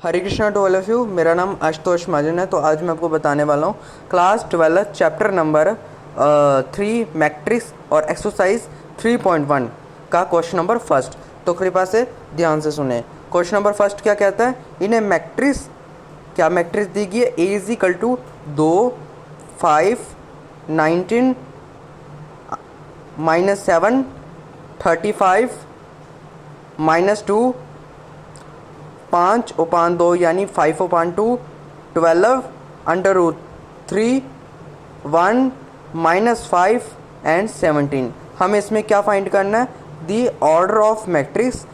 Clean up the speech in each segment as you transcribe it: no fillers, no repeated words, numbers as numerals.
Hare Krishna to all of you. मेरा नाम आशुतोष महाजन है। तो आज मैं आपको बताने वाला हूँ क्लास 12 चैप्टर नंबर 3 मैट्रिक्स और एक्सरसाइज 3.1 का क्वेश्चन नंबर फर्स्ट। तो कृपया से ध्यान से सुने। क्वेश्चन नंबर फर्स्ट क्या कहता है, इन्हें मैट्रिक्स, क्या मैट्रिक्स दी गई है, ए इज इक्वल टू 2 5 19 -7 35 -2 5/2 यानी 5/2 12 √3 1 -5 एंड 17। हमें इसमें क्या फाइंड करना है, the order of matrix,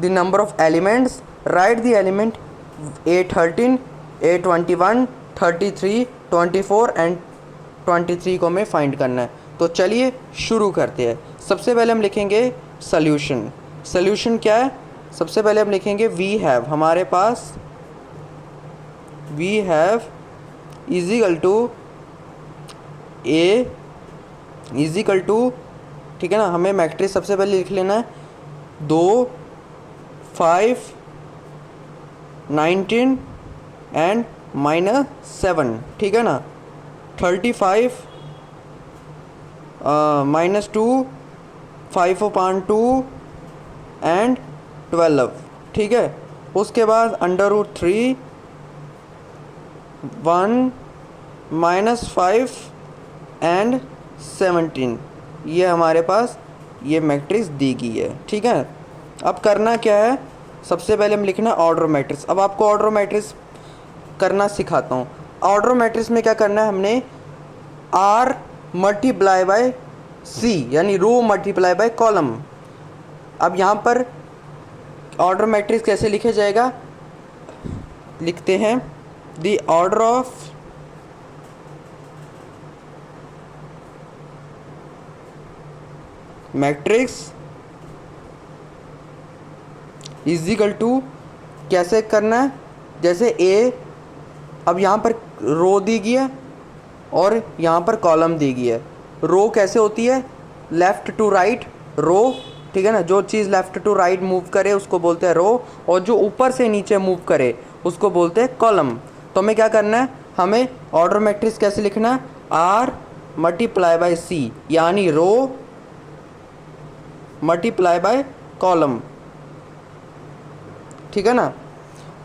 the number of elements, right the element A13 A21 33 24 and 23 को हमें फाइंड करना है। तो चलिए शुरू करते हैं। सबसे पहले हम लिखेंगे सॉल्यूशन। सॉल्यूशन क्या है, सबसे पहले हम लिखेंगे वी हैव, हमारे पास we have is equal to A is equal to, ठीक है ना, हमें मैट्रिक्स सबसे पहले लिख लेना है 2 5 19 एंड -7, ठीक है ना, 35 -2 5/2 एंड 12, ठीक है। उसके बाद √3 1 -5 एंड 17, ये हमारे पास ये मैट्रिक्स दी गई है, ठीक है। अब करना क्या है, सबसे पहले हम लिखना ऑर्डर मैट्रिक्स। अब आपको ऑर्डर मैट्रिक्स करना सिखाता हूँ। ऑर्डर मैट्रिक्स में क्या करना है, हमने R मल्टीप्लाई बाय C यानी रो मल्टीप्लाई बाय कॉलम। अब यहाँ पर ऑर्डर मैट्रिक्स कैसे लिखे जाएगा, लिखते हैं the order of matrix is equal to, कैसे करना है, जैसे ए, अब यहाँ पर रो दी गई है और यहाँ पर कॉलम दी गई है। रो कैसे होती है, लेफ़्ट टू राइट रो, ठीक है ना, जो चीज़ लेफ़्ट टू राइट मूव करे उसको बोलते हैं रो, और जो ऊपर से नीचे मूव करे उसको बोलते हैं कॉलम। तो हमें क्या करना है, हमें ऑर्डर मैट्रिक्स कैसे लिखना है, R मल्टीप्लाई बाय C यानी रो मल्टीप्लाई बाय कॉलम, ठीक है ना।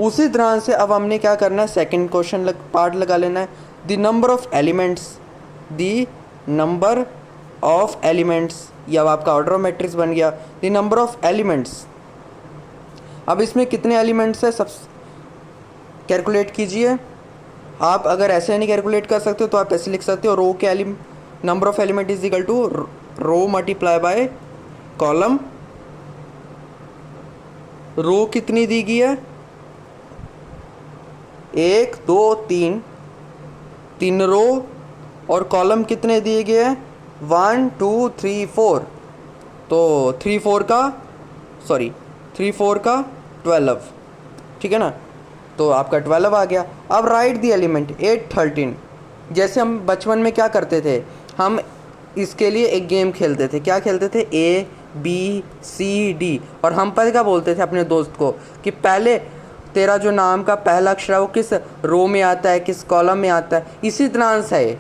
उसी तरह से अब हमने क्या करना है, सेकंड क्वेश्चन पार्ट लगा लेना है, the number of elements, the number of elements, ये अब आपका ऑर्डर ऑफ मैट्रिक्स बन गया। द नंबर ऑफ एलिमेंट्स, अब इसमें कितने एलिमेंट्स है, सब कैलकुलेट कीजिए। आप अगर ऐसे नहीं कैलकुलेट कर सकते हो तो आप ऐसे लिख सकते हो, रो के number of element is equal to row multiply by column. Row कितनी दी गई है, 1 2 3, 3 रो, और कॉलम कितने दिए गए हैं 1 2 3 4, तो 3 4 का 12, ठीक है ना, तो आपका 12 आ गया। अब राइट द एलिमेंट 8 13, जैसे हम बचपन में क्या करते थे, हम इसके लिए एक गेम खेलते थे, क्या खेलते थे, ABCD, और हम पर क्या बोलते थे अपने दोस्त को कि पहले तेरा जो नाम का पहला अक्षर है वो किस रो में आता है, किस कॉलम में आता है। इसी तरह से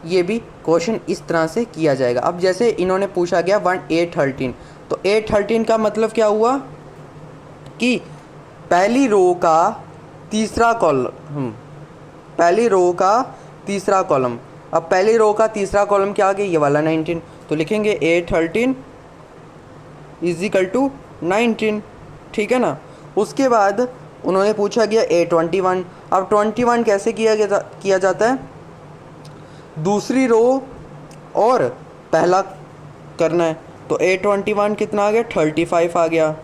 ये भी क्वेश्चन इस तरह से किया जाएगा। अब जैसे इन्होंने पूछा गया 1 8 13, तो 8 13 का मतलब क्या हुआ कि पहली रो का तीसरा कॉलम, पहली रो का तीसरा कॉलम। अब पहली रो का तीसरा कॉलम क्या आ गया, ये वाला 19, तो लिखेंगे 8 13 इज इक्वल टू 19, ठीक है ना। उसके बाद उन्होंने पूछा गया A21। अब 21 कैसे किया जाता है, दूसरी रो और पहला करना है, तो A21 कितना आ गया, 35 आ गया,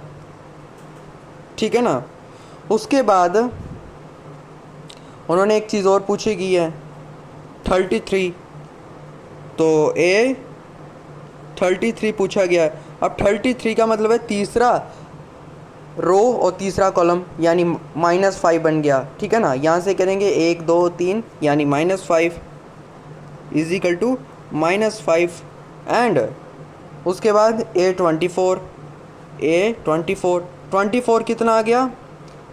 ठीक है ना। उसके बाद उन्होंने एक चीज़ और पूछी गई है 33, तो A33 पूछा गया है। अब 33 का मतलब है तीसरा रो और तीसरा कॉलम यानी -5 बन गया, ठीक है ना। यहाँ से करेंगे 1 2 3 यानी -5 इज इक्वल टू -5, एंड उसके बाद A24 24 कितना आ गया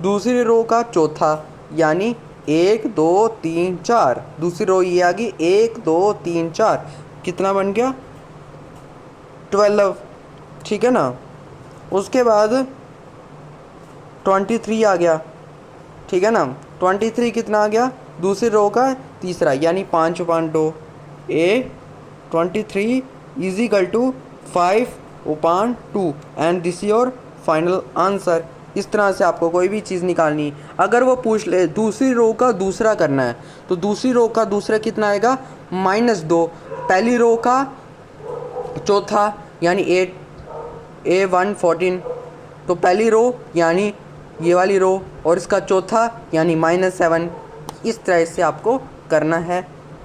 दूसरी रो का चौथा यानी 1 2 3 4, दूसरी रो ये आ गई 1 2 3 4, कितना बन गया 12, ठीक है ना। उसके बाद 23 आ गया, ठीक है ना। 23 कितना आ गया, दूसरी रो का तीसरा यानी 5/2, a 23 is equal to 5/2 and this your final answer. इस तरह से आपको कोई भी चीज़ निकालनी, अगर वो पूछ ले दूसरी रो का दूसरा करना है तो दूसरी रो का दूसरा कितना आएगा -2, पहली रो का चौथा यानी 8 A1 14, तो पहली रो यानी ये वाली रो और इसका चौथा यानी -7। इस तरह से आपको करना है,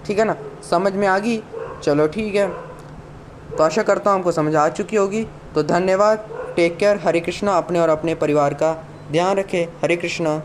ठीक है ना। समझ में आ गई? चलो ठीक है, तो आशा करता हूँ आपको समझ आ चुकी होगी। तो धन्यवाद, टेक केयर, हरे कृष्णा। अपने और अपने परिवार का ध्यान रखें। हरे कृष्णा।